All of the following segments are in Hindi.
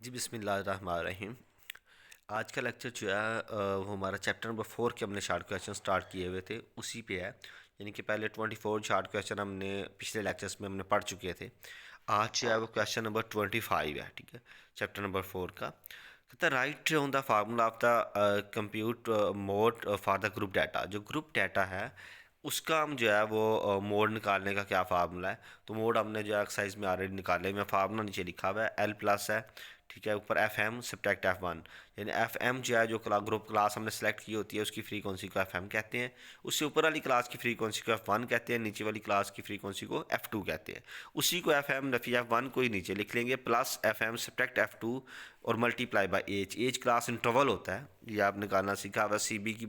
जी बिस्मिल्लाहिर्रहमानिर्रहीम। आज का लेक्चर जो है वो हमारा चैप्टर नंबर 4 के हमने शार्ट क्वेश्चन स्टार्ट किए हुए थे, उसी पे है। यानी कि पहले 24 शार्ट क्वेश्चन हमने पिछले लेक्चर्स में हमने पढ़ चुके थे। आज जो है वो क्वेश्चन नंबर 25 है, ठीक है, चैप्टर नंबर 4 का। कहता है right on the formula of the compute mode for the group data. जो ग्रुप डाटा है उसका हम जो है वो मोड निकालने का क्या फार्मूला है। तो मोड हमने जो है एक्सरसाइज में ऑलरेडी निकाले में फार्मूला नीचे लिखा हुआ है एल प्लस है, ठीक है, ऊपर F M subtract F one. यानी एफ एम जो है जो ग्रुप क्लास हमने सेलेक्ट की होती है उसकी फ्रीक्वेंसी को एफ एम कहते हैं। उससे ऊपर वाली क्लास की फ्रीक्वेंसी को एफ वन कहते हैं, नीचे वाली क्लास की फ्रीक्वेंसी को एफ टू कहते हैं। उसी को एफ एम नफी एफ वन को ही नीचे लिख लेंगे, plus F M subtract F two और multiply by H. H class interval होता है, ये आप निकालना सीखा हुआ। सी बी की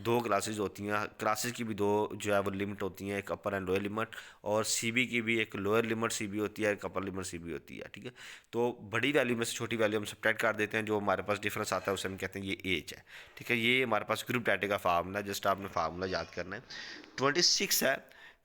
दो क्लासेज होती हैं, क्लासेज की भी दो जो है वो लिमिट होती हैं, एक अपर एंड लोअर लिमिट, और सी बी की भी एक लोअर लिमिट सी बी होती है, एक अपर लिमिट सी बी होती है, ठीक है। तो बड़ी वैल्यू में से छोटी वैल्यू हम सब्ट्रैक्ट कर देते हैं, जो हमारे पास डिफरेंस आता है उसे हम कहते हैं ये एज है, ठीक है। ये हमारे पास ग्रुप डाटा का फार्मूला है, जस्ट आपने फार्मूला याद करना है। 26 है,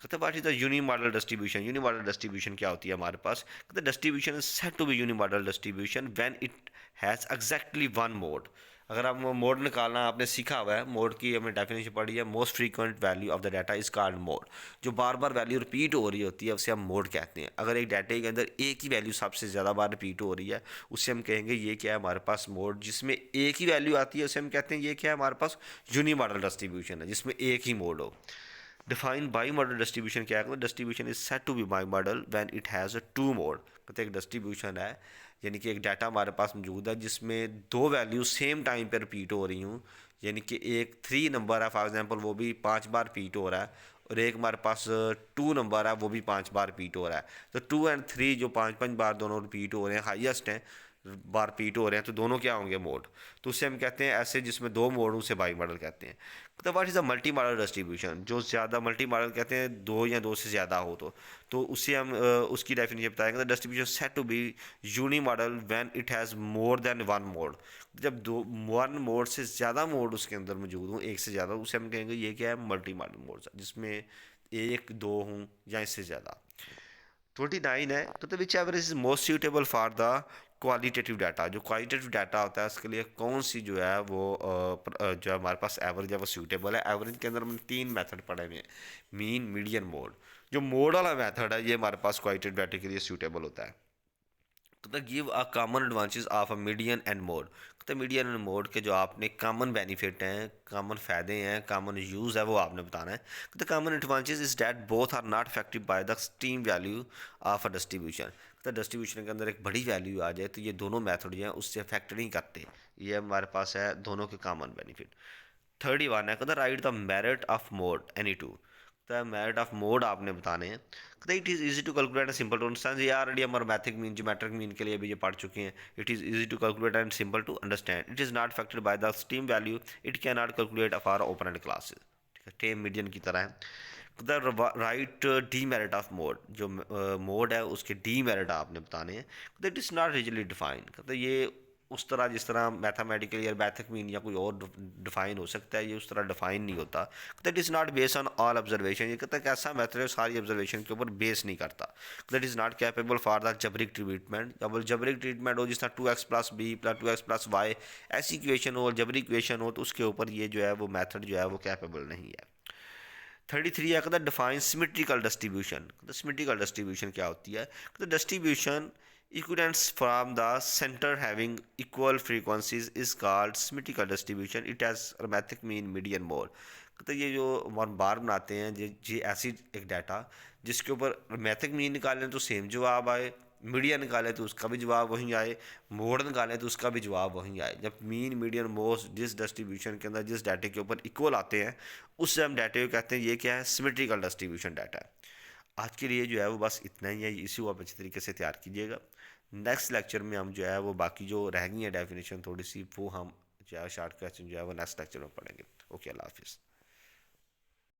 कहते what is the unimodal distribution. Unimodal distribution क्या होती है हमारे पास। कहते distribution is said to be unimodal distribution when it has exactly one mode. अगर हम मोड निकालना आपने सीखा हुआ है, मोड की हमने डेफिनेशन पढ़ी है, most frequent value of the data is called mode. जो बार बार वैल्यू रिपीट हो रही होती है उसे हम मोड कहते हैं। अगर एक डाटे के अंदर एक ही वैल्यू सबसे ज़्यादा बार रिपीट हो रही है उससे हम कहेंगे ये क्या है हमारे पास मोड। जिसमें एक ही वैल्यू आती है उसे हम कहते हैं ये क्या है हमारे पास यूनि मॉडल डिस्ट्रीब्यूशन है, जिसमें एक ही मोड हो। डिफाइन बाई मॉडल डिस्ट्रीब्यूशन क्या है। Distribution is set to be bimodal when it has a two mode. कहते एक डिस्ट्रीब्यूशन है, यानी कि एक डाटा हमारे पास मौजूद है जिसमें दो वैल्यू सेम टाइम पर रिपीट हो रही हूँ। यानी कि एक 3 नंबर है फॉर एग्जांपल, वो भी 5 बार रिपीट हो रहा है, और एक हमारे पास 2 नंबर है वो भी 5 बार रिपीट हो रहा है। तो 2 एंड 3 जो 5 बार दोनों रिपीट हो रहे हैं, हाईएस्ट हैं, बार रिपीट हो रहे हैं, तो दोनों क्या होंगे मोड। तो उससे हम कहते हैं ऐसे जिसमें दो मोड उसे बाई मॉडल कहते हैं। तो what is a multi modal distribution. जो ज़्यादा मल्टी मॉडल कहते हैं दो या दो से ज़्यादा हो तो उससे हम उसकी डेफिनेशन बताएंगे। Distribution set to be unimodal when it has more than one mode. जब दो वन मोड से ज़्यादा मोड उसके अंदर मौजूद हों, एक से ज़्यादा, उसे हम कहेंगे ये क्या है मल्टी मॉडल मोड, जिसमें एक दो हों या इससे ज़्यादा। 29 है, तो which average is most suitable for the qualitative data. जो क्वालिटेटिव डाटा होता है उसके लिए कौन सी जो है वो जो हमारे पास एवरेज है वो सूटेबल है। एवरेज के अंदर हमने 3 मेथड पढ़े हुए हैं, मीन मीडियन मोड। जो मोड वाला मेथड है ये हमारे पास क्वालिटेटिव डाटा के लिए सूटेबल होता है। तो the give a common advantage of a median and mode. तो मीडियन एंड मोड के जो आपने कॉमन बेनिफिट हैं, कॉमन फ़ायदे हैं, कॉमन यूज़ है वो आपने बताना है। The common advantage is that both are not affected by the steam value of a distribution. तो डिस्ट्रीब्यूशन के अंदर एक बड़ी वैल्यू आ जाए तो ये दोनों मेथड जो हैं उससे अफेक्ट नहीं करते। ये हमारे पास है दोनों के कॉमन बेनिफिट। 31 है, कहता write the merit of mode any two. तो मेरिट ऑफ मोड आपने बताने हैं। कहते it is easy to calculate and simple to understand. ये ऑलरेडी हम अर्थमेटिक मीन ज्योमेट्रिक मीन के लिए भी ये पढ़ चुके हैं। It is easy to calculate and simple to understand. It is not affected by the steam value. It can not calculate for open end classes, ठीक है, टेम मीडियन की तरह है। The right D merit of mode. जो मोड है उसके डी मेरिट आपने बताने हैं। It is not Ridgely define. कहते ये उस तरह जिस तरह मैथमेटिकली या मैथिक मीन या कोई और डिफाइन हो सकता है, ये उस तरह डिफाइन नहीं होता। That is not based on all observation. ये कहता है कि ऐसा मेथड है सारी ऑब्जर्वेशन के ऊपर बेस नहीं करता। That is not capable for the algebraic treatment. जब जबरिक ट्रीटमेंट हो जिस तरह 2x plus B plus 2x plus Y ऐसी इक्वेशन हो, जबरी इक्वेशन हो, तो उसके ऊपर ये जो है वो मेथड जो है वो कैपेबल नहीं है। 33 है, कहता define symmetrical distribution. Symmetrical distribution क्या होती है। कहते distribution equidistance from the centre having equal frequencies is called symmetrical distribution. It has arithmetic mean median mode. कहते ये जो हम बार बनाते हैं ये ऐसी एक डाटा जिसके ऊपर अर्थमेटिक मीन निकालें तो सेम जवाब आए, मीडियन निकालें तो उसका भी जवाब वहीं आए, मोड निकालें तो उसका भी जवाब वहीं आए। जब मीन मीडियन मोड जिस डिस्ट्रीब्यूशन के अंदर जिस डाटे के ऊपर इक्वल आते हैं उससे हम डाटे को कहते हैं ये क्या है सिमेट्रिकल डिस्ट्रीब्यूशन डाटा है। आज के लिए जो है वो बस इतना ही है, इसी को आप अच्छी तरीके से तैयार कीजिएगा। नेक्स्ट लेक्चर में हम जो है वो बाकी जो रह गई है डेफिनेशन थोड़ी सी वो हम जो है शार्ट क्वेश्चन जो है वो नेक्स्ट लेक्चर में पढ़ेंगे। ओके, अल्लाह हाफिज़।